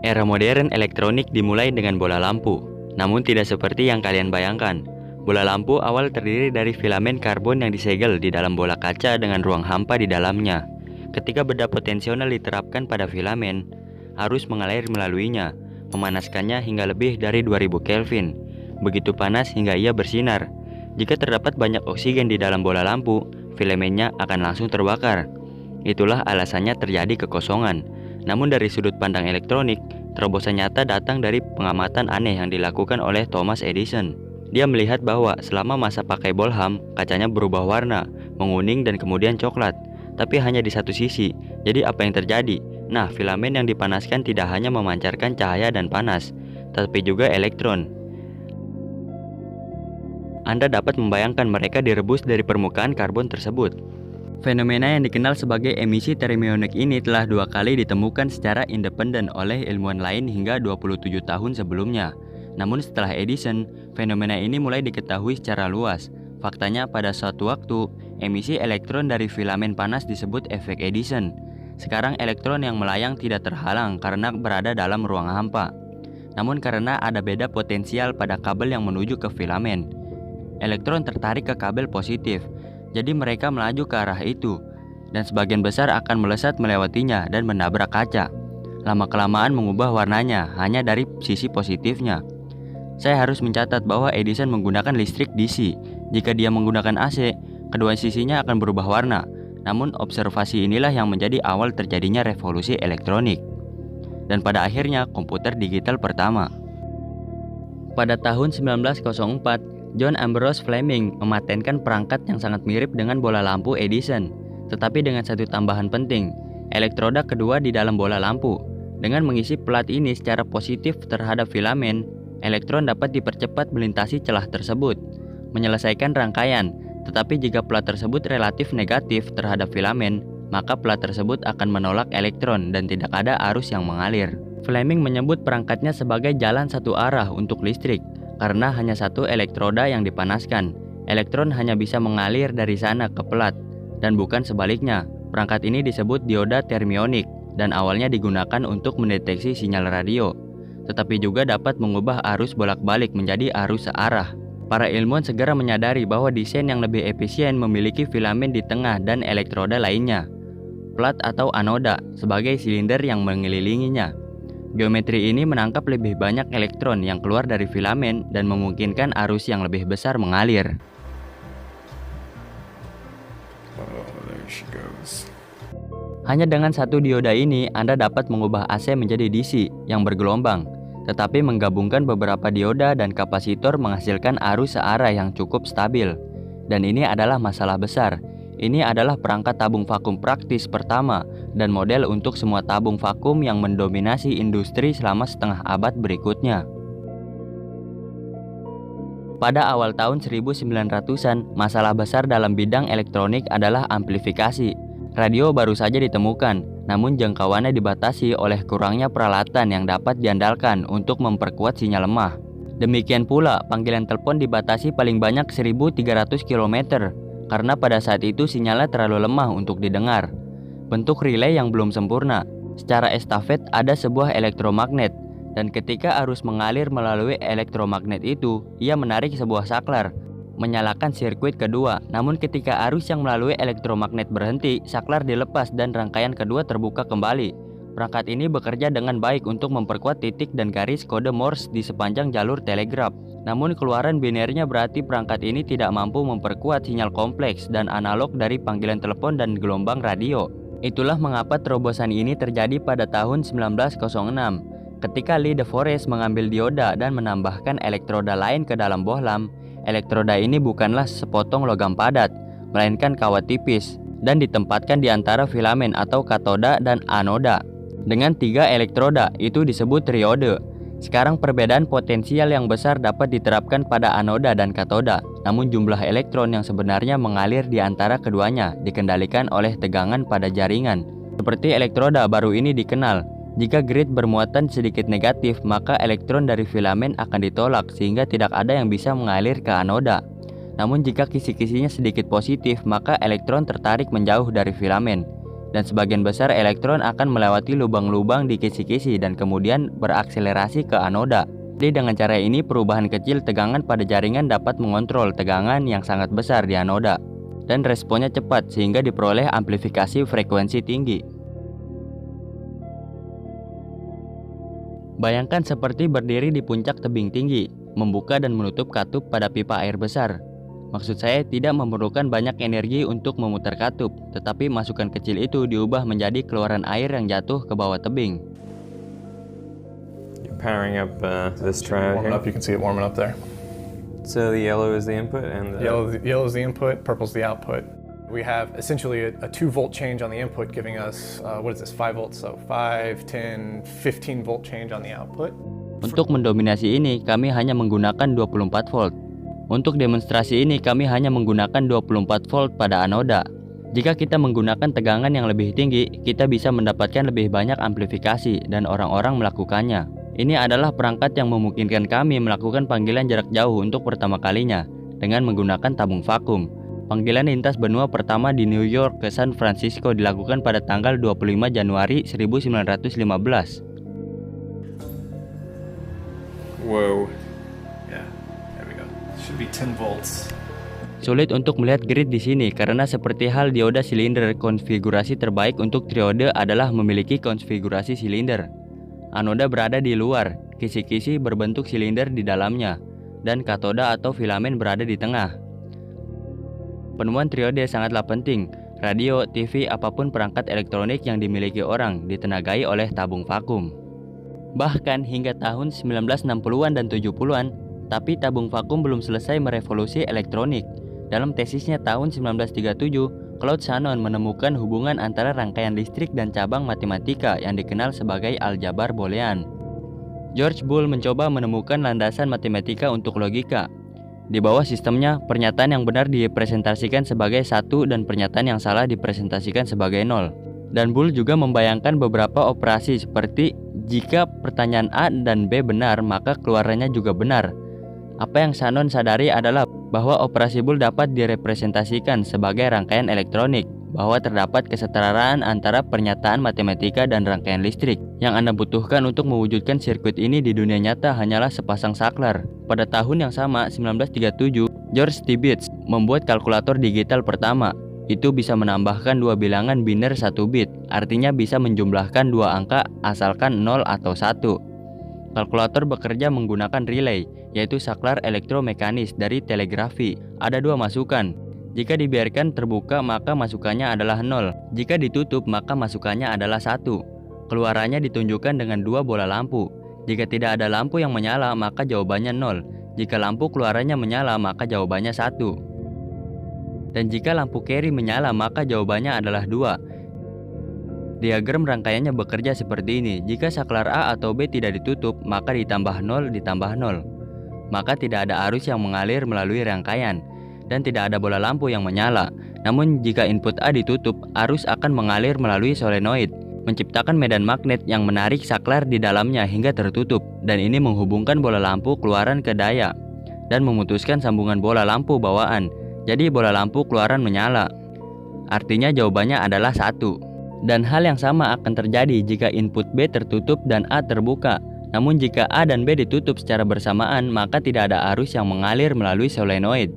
Era modern elektronik dimulai dengan bola lampu, namun tidak seperti yang kalian bayangkan. Bola lampu awal terdiri dari filamen karbon yang disegel di dalam bola kaca dengan ruang hampa di dalamnya. Ketika benda potensial diterapkan pada filamen, arus mengalir melaluinya, memanaskannya hingga lebih dari 2000 Kelvin. Begitu panas hingga ia bersinar. Jika terdapat banyak oksigen di dalam bola lampu, filamennya akan langsung terbakar. Itulah alasannya terjadi kekosongan. Namun dari sudut pandang elektronik, terobosan nyata datang dari pengamatan aneh yang dilakukan oleh Thomas Edison. Dia melihat bahwa selama masa pakai bolham, kacanya berubah warna, menguning dan kemudian coklat. Tapi hanya di satu sisi. Jadi apa yang terjadi? Nah, filamen yang dipanaskan tidak hanya memancarkan cahaya dan panas, tapi juga elektron. Anda dapat membayangkan mereka direbus dari permukaan karbon tersebut. Fenomena yang dikenal sebagai emisi termionik ini telah 2 kali ditemukan secara independen oleh ilmuwan lain hingga 27 tahun sebelumnya. Namun setelah Edison, fenomena ini mulai diketahui secara luas. Faktanya pada suatu waktu, emisi elektron dari filamen panas disebut efek Edison. Sekarang elektron yang melayang tidak terhalang karena berada dalam ruang hampa. Namun karena ada beda potensial pada kabel yang menuju ke filamen, elektron tertarik ke kabel positif. Jadi mereka melaju ke arah itu, dan sebagian besar akan melesat melewatinya dan menabrak kaca. Lama-kelamaan mengubah warnanya hanya dari sisi positifnya. Saya harus mencatat bahwa Edison menggunakan listrik DC. Jika dia menggunakan AC, kedua sisinya akan berubah warna. Namun observasi inilah yang menjadi awal terjadinya revolusi elektronik. Dan pada akhirnya komputer digital pertama. Pada tahun 1904, John Ambrose Fleming mematenkan perangkat yang sangat mirip dengan bola lampu Edison, tetapi dengan satu tambahan penting, elektroda kedua di dalam bola lampu. Dengan mengisi plat ini secara positif terhadap filamen, elektron dapat dipercepat melintasi celah tersebut, menyelesaikan rangkaian. Tetapi jika plat tersebut relatif negatif terhadap filamen, maka plat tersebut akan menolak elektron dan tidak ada arus yang mengalir. Fleming menyebut perangkatnya sebagai jalan satu arah untuk listrik, karena hanya satu elektroda yang dipanaskan. Elektron hanya bisa mengalir dari sana ke plat, dan bukan sebaliknya. Perangkat ini disebut dioda termionik, dan awalnya digunakan untuk mendeteksi sinyal radio, tetapi juga dapat mengubah arus bolak-balik menjadi arus searah. Para ilmuwan segera menyadari bahwa desain yang lebih efisien memiliki filamen di tengah dan elektroda lainnya, plat atau anoda, sebagai silinder yang mengelilinginya. Geometri ini menangkap lebih banyak elektron yang keluar dari filamen dan memungkinkan arus yang lebih besar mengalir. Hanya dengan satu dioda ini, Anda dapat mengubah AC menjadi DC yang bergelombang. Tetapi menggabungkan beberapa dioda dan kapasitor menghasilkan arus searah yang cukup stabil. Dan ini adalah masalah besar. Ini adalah perangkat tabung vakum praktis pertama dan model untuk semua tabung vakum yang mendominasi industri selama setengah abad berikutnya. Pada awal tahun 1900-an, masalah besar dalam bidang elektronik adalah amplifikasi. Radio baru saja ditemukan, namun jangkauannya dibatasi oleh kurangnya peralatan yang dapat diandalkan untuk memperkuat sinyal lemah. Demikian pula, panggilan telepon dibatasi paling banyak 1.300 km. Karena pada saat itu sinyalnya terlalu lemah untuk didengar. Bentuk relay yang belum sempurna. Secara estafet ada sebuah elektromagnet, dan ketika arus mengalir melalui elektromagnet itu, ia menarik sebuah saklar, menyalakan sirkuit kedua. Namun ketika arus yang melalui elektromagnet berhenti, saklar dilepas dan rangkaian kedua terbuka kembali. Perangkat ini bekerja dengan baik untuk memperkuat titik dan garis kode Morse di sepanjang jalur telegraf. Namun keluaran binernya berarti perangkat ini tidak mampu memperkuat sinyal kompleks dan analog dari panggilan telepon dan gelombang radio. Itulah mengapa terobosan ini terjadi pada tahun 1906, ketika Lee De Forest mengambil dioda dan menambahkan elektroda lain ke dalam bohlam. Elektroda ini bukanlah sepotong logam padat, melainkan kawat tipis, dan ditempatkan di antara filamen atau katoda dan anoda. Dengan 3 elektroda, itu disebut triode. Sekarang perbedaan potensial yang besar dapat diterapkan pada anoda dan katoda, namun jumlah elektron yang sebenarnya mengalir di antara keduanya dikendalikan oleh tegangan pada jaringan. Seperti elektroda baru ini dikenal, jika grid bermuatan sedikit negatif, maka elektron dari filamen akan ditolak sehingga tidak ada yang bisa mengalir ke anoda. Namun jika kisi-kisinya sedikit positif, maka elektron tertarik menjauh dari filamen. Dan sebagian besar elektron akan melewati lubang-lubang di kisi-kisi dan kemudian berakselerasi ke anoda. Jadi dengan cara ini perubahan kecil tegangan pada jaringan dapat mengontrol tegangan yang sangat besar di anoda. Dan responnya cepat sehingga diperoleh amplifikasi frekuensi tinggi. Bayangkan seperti berdiri di puncak tebing tinggi, membuka dan menutup katup pada pipa air besar. Maksud saya tidak memerlukan banyak energi untuk memutar katup, tetapi masukan kecil itu diubah menjadi keluaran air yang jatuh ke bawah tebing. You're powering up this triode Warming here. up, you can see it warming up there. So the yellow is the input and the Yellow is the input, purple is the output. We have essentially a 2-volt change on the input giving us, 5 volts? So 5, 10, 15 volt change on the output. Untuk mendominasi ini, kami hanya menggunakan 24 volt. Untuk demonstrasi ini, kami hanya menggunakan 24 volt pada anoda. Jika kita menggunakan tegangan yang lebih tinggi, kita bisa mendapatkan lebih banyak amplifikasi dan orang-orang melakukannya. Ini adalah perangkat yang memungkinkan kami melakukan panggilan jarak jauh untuk pertama kalinya dengan menggunakan tabung vakum. Panggilan lintas benua pertama di New York ke San Francisco dilakukan pada tanggal 25 Januari 1915. whoa. Yeah, there we go. Should be 10 volts. Sulit untuk melihat grid di sini karena seperti hal dioda silinder, konfigurasi terbaik untuk triode adalah memiliki konfigurasi silinder. Anoda berada di luar, kisi-kisi berbentuk silinder di dalamnya, dan katoda atau filamen berada di tengah. Penemuan triode sangatlah penting. Radio, TV, apapun perangkat elektronik yang dimiliki orang ditenagai oleh tabung vakum. Bahkan hingga tahun 1960-an dan 70-an, tapi tabung vakum belum selesai merevolusi elektronik. Dalam tesisnya tahun 1937, Claude Shannon menemukan hubungan antara rangkaian listrik dan cabang matematika yang dikenal sebagai aljabar boolean. George Boole mencoba menemukan landasan matematika untuk logika. Di bawah sistemnya, pernyataan yang benar dipresentasikan sebagai 1 dan pernyataan yang salah dipresentasikan sebagai 0. Dan Boole juga membayangkan beberapa operasi seperti jika pertanyaan A dan B benar, maka keluarannya juga benar. Apa yang Shannon sadari adalah bahwa operasi Boole dapat direpresentasikan sebagai rangkaian elektronik, bahwa terdapat kesetaraan antara pernyataan matematika dan rangkaian listrik. Yang Anda butuhkan untuk mewujudkan sirkuit ini di dunia nyata hanyalah sepasang saklar. Pada tahun yang sama, 1937, George Stibitz membuat kalkulator digital pertama. Itu bisa menambahkan 2 bilangan biner 1 bit, artinya bisa menjumlahkan 2 angka asalkan 0 atau 1. Kalkulator bekerja menggunakan relay, yaitu saklar elektromekanis dari telegrafi. Ada 2 masukan. Jika dibiarkan terbuka maka masukannya adalah 0. Jika ditutup maka masukannya adalah 1. Keluarannya ditunjukkan dengan 2 bola lampu. Jika tidak ada lampu yang menyala maka jawabannya 0. Jika lampu keluarannya menyala maka jawabannya 1. Dan jika lampu carry menyala maka jawabannya adalah 2. Diagram rangkaiannya bekerja seperti ini. Jika saklar A atau B tidak ditutup maka ditambah 0 ditambah 0. Maka tidak ada arus yang mengalir melalui rangkaian. Dan tidak ada bola lampu yang menyala. Namun jika input A ditutup, arus akan mengalir melalui solenoid, menciptakan medan magnet yang menarik saklar di dalamnya hingga tertutup, dan ini menghubungkan bola lampu keluaran ke daya dan memutuskan sambungan bola lampu bawaan. Jadi bola lampu keluaran menyala. Artinya jawabannya adalah 1. Dan hal yang sama akan terjadi jika input B tertutup dan A terbuka. Namun jika A dan B ditutup secara bersamaan, maka tidak ada arus yang mengalir melalui solenoid.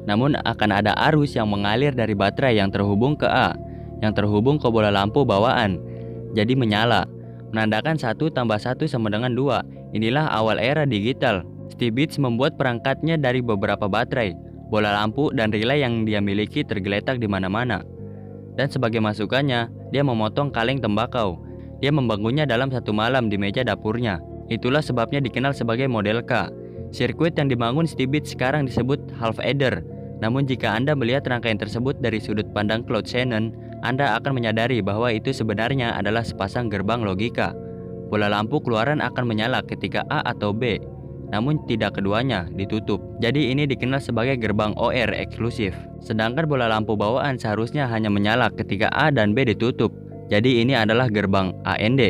Namun akan ada arus yang mengalir dari baterai yang terhubung ke A, yang terhubung ke bola lampu bawaan. Jadi menyala, menandakan 1 tambah 1 sama dengan 2. Inilah awal era digital. Stibitz membuat perangkatnya dari beberapa baterai, bola lampu dan relay yang dia miliki tergeletak di mana-mana. Dan sebagai masukannya, dia memotong kaleng tembakau. Dia membangunnya dalam 1 malam di meja dapurnya. Itulah sebabnya dikenal sebagai model K. Sirkuit yang dibangun Stibitz sekarang disebut half adder. Namun jika Anda melihat rangkaian tersebut dari sudut pandang Claude Shannon, Anda akan menyadari bahwa itu sebenarnya adalah sepasang gerbang logika. Bola lampu keluaran akan menyala ketika A atau B, namun tidak keduanya ditutup. Jadi ini dikenal sebagai gerbang OR eksklusif. Sedangkan bola lampu bawaan seharusnya hanya menyala ketika A dan B ditutup. Jadi ini adalah gerbang AND.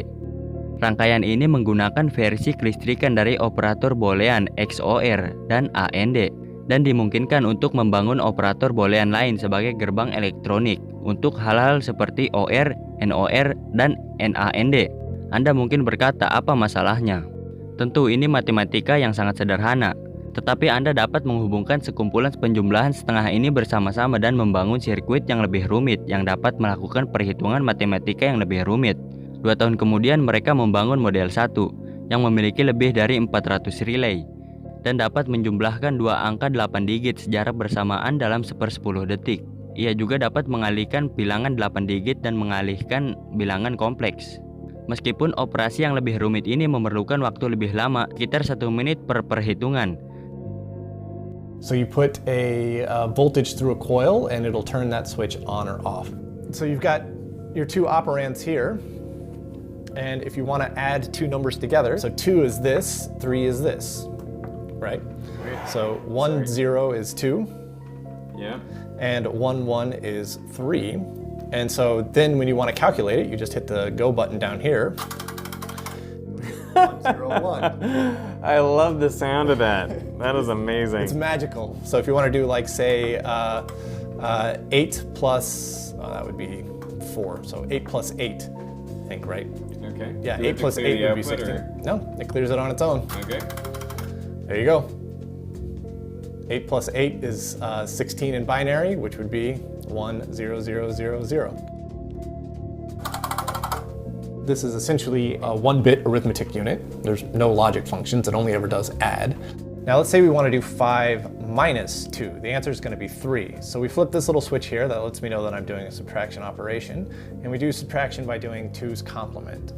Rangkaian ini menggunakan versi kelistrikan dari operator boolean XOR dan AND, dan dimungkinkan untuk membangun operator boolean lain sebagai gerbang elektronik untuk hal-hal seperti OR, NOR, dan NAND. Anda mungkin berkata, apa masalahnya? Tentu ini matematika yang sangat sederhana, tetapi Anda dapat menghubungkan sekumpulan penjumlahan setengah ini bersama-sama dan membangun sirkuit yang lebih rumit yang dapat melakukan perhitungan matematika yang lebih rumit. 2 tahun kemudian mereka membangun model 1 yang memiliki lebih dari 400 relay dan dapat menjumlahkan 2 angka 8 digit secara bersamaan dalam 1/10 detik. Ia juga dapat mengalihkan bilangan 8 digit dan mengalihkan bilangan kompleks. Meskipun operasi yang lebih rumit ini memerlukan waktu lebih lama, sekitar 1 menit per perhitungan. So you put a voltage through a coil and it'll turn that switch on or off. So you've got your 2 operands here. And if you want to add 2 numbers together, so 2 is this, 3 is this, right? So 1, 0 is 2. Yeah. And 1, 1 is 3. And so then when you want to calculate it, you just hit the go button down here. 1, 0, 1. I love the sound of that. That is amazing. It's magical. So if you want to do like say 8 plus, that would be 4. So 8 plus 8, I think, right? Okay. Yeah, Do we 8 have to plus clear 8 the would be output, 16. No, it clears it on its own. Okay. There you go. 8 plus 8 is 16 in binary, which would be 1, 0, 0, 0, 0. This is essentially a 1-bit arithmetic unit. There's no logic functions, it only ever does add. Now let's say we want to do 5 minus 2. The answer is going to be 3. So we flip this little switch here that lets me know that I'm doing a subtraction operation. And we do subtraction by doing 2's complement.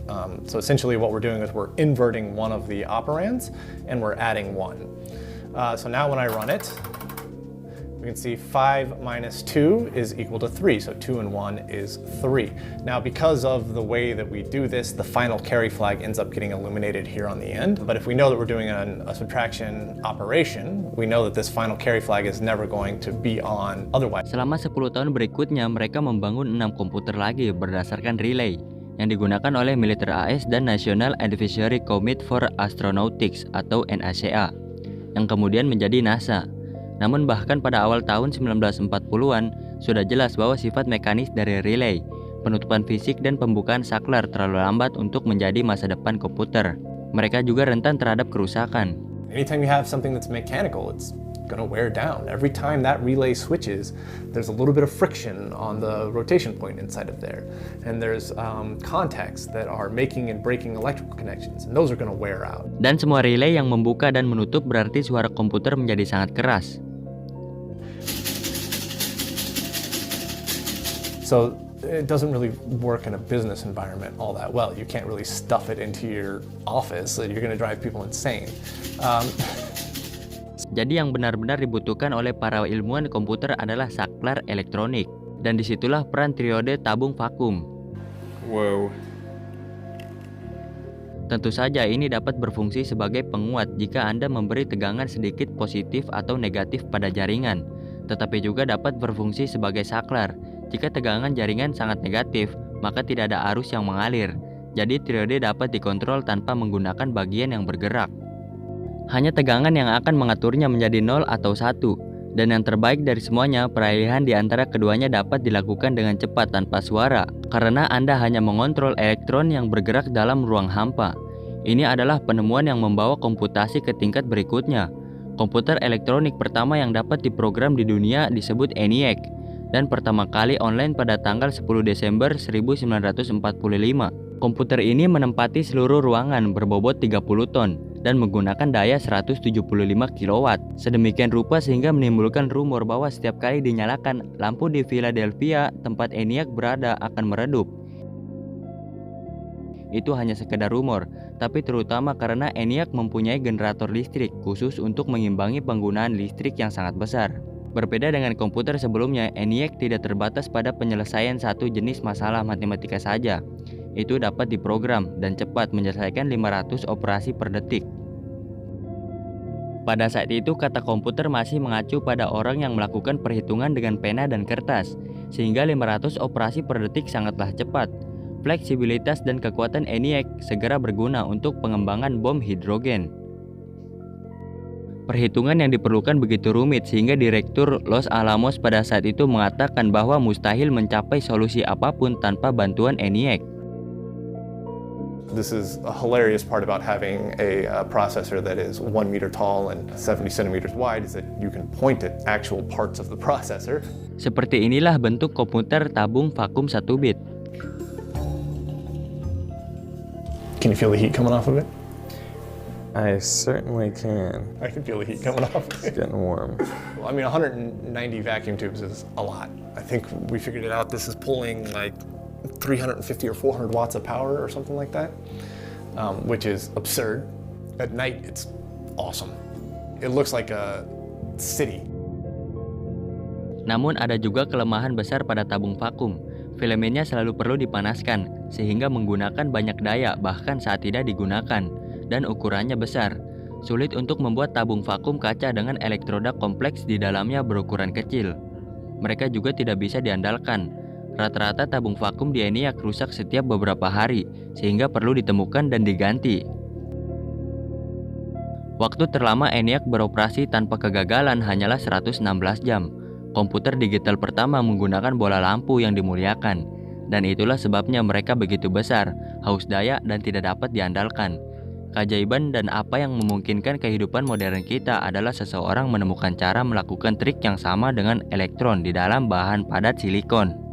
So essentially what we're doing is we're inverting one of the operands and we're adding 1. So now when I run it, we can see 5 minus 2 is equal to 3, so 2 and 1 is 3. Now because of the way that we do this, the final carry flag ends up getting illuminated here on the end. But if we know that we're doing a subtraction operation, we know that this final carry flag is never going to be on otherwise. Selama 10 tahun berikutnya, mereka membangun 6 komputer lagi berdasarkan relay yang digunakan oleh militer AS dan National Advisory Committee for Astronautics atau NACA, yang kemudian menjadi NASA. Namun bahkan pada awal tahun 1940-an sudah jelas bahwa sifat mekanis dari relay, penutupan fisik dan pembukaan saklar terlalu lambat untuk menjadi masa depan komputer. Mereka juga rentan terhadap kerusakan. Anytime you have something that's mechanical, it's going to wear down. Every time that relay switches, there's a little bit of friction on the rotation point inside of there. And there's contacts that are making and breaking electrical connections, and those are going to wear out. Dan semua relay yang membuka dan menutup berarti suara komputer menjadi sangat keras. So it doesn't really work in a business environment all that well. You can't really stuff it into your office, so you're going to drive people insane. Jadi yang benar-benar dibutuhkan oleh para ilmuwan komputer adalah saklar elektronik. Dan disitulah peran triode tabung vakum. Whoa. Tentu saja ini dapat berfungsi sebagai penguat jika Anda memberi tegangan sedikit positif atau negatif pada jaringan. Tetapi juga dapat berfungsi sebagai saklar. Jika tegangan jaringan sangat negatif, maka tidak ada arus yang mengalir. Jadi triode dapat dikontrol tanpa menggunakan bagian yang bergerak. Hanya tegangan yang akan mengaturnya menjadi 0 atau 1. Dan yang terbaik dari semuanya, peralihan di antara keduanya dapat dilakukan dengan cepat tanpa suara, karena Anda hanya mengontrol elektron yang bergerak dalam ruang hampa. Ini adalah penemuan yang membawa komputasi ke tingkat berikutnya. Komputer elektronik pertama yang dapat diprogram di dunia disebut ENIAC, dan pertama kali online pada tanggal 10 Desember 1945. Komputer ini menempati seluruh ruangan berbobot 30 ton dan menggunakan daya 175 kW. Sedemikian rupa sehingga menimbulkan rumor bahwa setiap kali dinyalakan, lampu di Philadelphia tempat ENIAC berada akan meredup. Itu hanya sekedar rumor, tapi terutama karena ENIAC mempunyai generator listrik khusus untuk mengimbangi penggunaan listrik yang sangat besar. Berbeda dengan komputer sebelumnya, ENIAC tidak terbatas pada penyelesaian satu jenis masalah matematika saja. Itu dapat diprogram dan cepat menyelesaikan 500 operasi per detik. Pada saat itu, kata komputer masih mengacu pada orang yang melakukan perhitungan dengan pena dan kertas, sehingga 500 operasi per detik sangatlah cepat. Fleksibilitas dan kekuatan ENIAC segera berguna untuk pengembangan bom hidrogen. Perhitungan yang diperlukan begitu rumit sehingga Direktur Los Alamos pada saat itu mengatakan bahwa mustahil mencapai solusi apapun tanpa bantuan ENIAC. This is a hilarious part about having a processor that is 1 meter tall and 70 centimeters wide is that you can point at actual parts of the processor. Seperti inilah bentuk komputer tabung vakum 1 bit. Can you feel the heat coming off of it? I certainly can. I can feel the heat coming off. It's getting warm. Well, I mean, 190 vacuum tubes is a lot. I think we figured it out. This is pulling like 350 or 400 watts of power or something like that, which is absurd. At night, it's awesome. It looks like a city. Namun ada juga kelemahan besar pada tabung vakum. Filamennya selalu perlu dipanaskan, sehingga menggunakan banyak daya bahkan saat tidak digunakan, dan ukurannya besar. Sulit untuk membuat tabung vakum kaca dengan elektroda kompleks di dalamnya berukuran kecil. Mereka juga tidak bisa diandalkan. Rata-rata tabung vakum di ENIAC rusak setiap beberapa hari, sehingga perlu ditemukan dan diganti. Waktu terlama ENIAC beroperasi tanpa kegagalan hanyalah 116 jam. Komputer digital pertama menggunakan bola lampu yang dimuliakan. Dan itulah sebabnya mereka begitu besar, haus daya dan tidak dapat diandalkan. Keajaiban dan apa yang memungkinkan kehidupan modern kita adalah seseorang menemukan cara melakukan trik yang sama dengan elektron di dalam bahan padat silikon.